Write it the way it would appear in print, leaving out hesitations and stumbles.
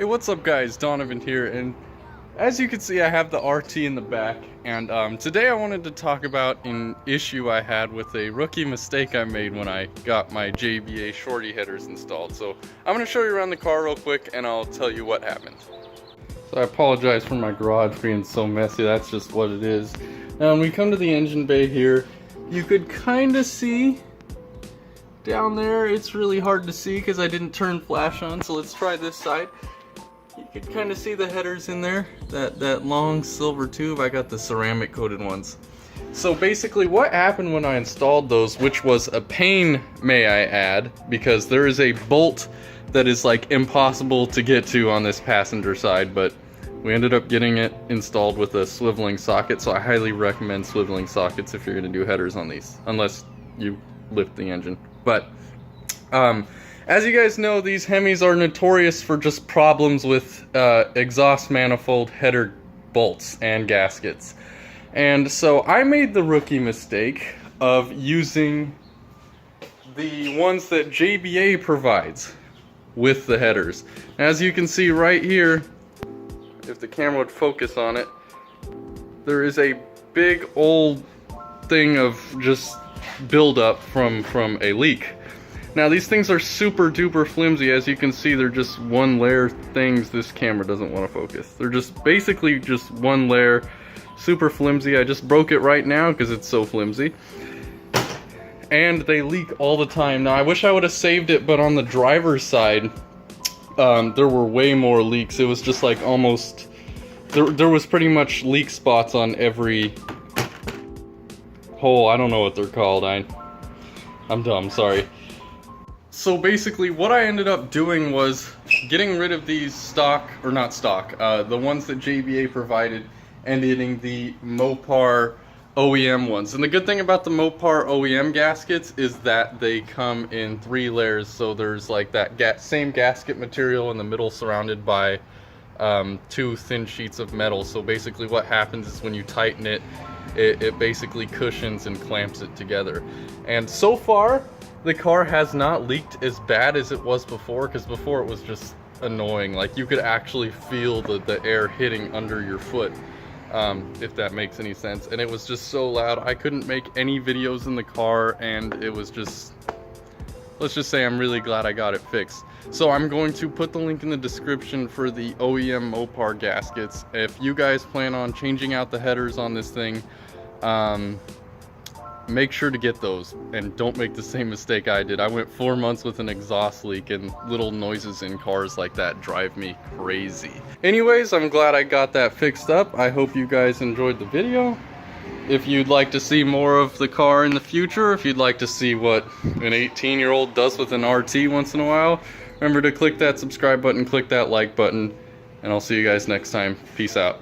Hey, what's up guys, Donovan here, and as you can see I have the RT in the back, and today I wanted to talk about an issue I had with a rookie mistake I made when I got my JBA shorty headers installed. So I'm going to show you around the car real quick and I'll tell you what happened. So I apologize for my garage being so messy, that's just what it is. Now when we come to the engine bay here, you could kind of see down there. It's really hard to see because I didn't turn flash on, so let's try this side. You can kind of see the headers in there, that long silver tube. I got the ceramic coated ones. So basically what happened when I installed those, which was a pain, may I add, because there is a bolt that is like impossible to get to on this passenger side, but we ended up getting it installed with a swiveling socket. So I highly recommend swiveling sockets if you're going to do headers on these, unless you lift the engine. But as you guys know, these Hemis are notorious for just problems with exhaust manifold header bolts and gaskets. And so I made the rookie mistake of using the ones that JBA provides with the headers. As you can see right here, if the camera would focus on it, there is a big old thing of just buildup from a leak. Now these things are super duper flimsy. As you can see, they're just one layer things. This camera doesn't want to focus. They're just basically just one layer, super flimsy. I just broke it right now because it's so flimsy. And they leak all the time. Now I wish I would have saved it, but on the driver's side, there were way more leaks. It was just like almost, there was pretty much leak spots on every hole. I don't know what they're called. I'm dumb, sorry. So basically what I ended up doing was getting rid of these stock, or not stock, the ones that JBA provided, and getting the Mopar OEM ones. And the good thing about the Mopar OEM gaskets is that they come in 3 layers. So there's like that same gasket material in the middle surrounded by 2 thin sheets of metal. So basically what happens is when you tighten it, it basically cushions and clamps it together. And so far, the car has not leaked as bad as it was before, because before it was just annoying. Like you could actually feel the air hitting under your foot, if that makes any sense. And it was just so loud. I couldn't make any videos in the car, and it was just, let's just say I'm really glad I got it fixed. So I'm going to put the link in the description for the OEM Mopar gaskets. If you guys plan on changing out the headers on this thing, make sure to get those, and don't make the same mistake I did. I went 4 months with an exhaust leak, and little noises in cars like that drive me crazy. Anyways, I'm glad I got that fixed up. I hope you guys enjoyed the video. If you'd like to see more of the car in the future, if you'd like to see what an 18-year-old does with an RT once in a while, remember to click that subscribe button, click that like button, and I'll see you guys next time. Peace out.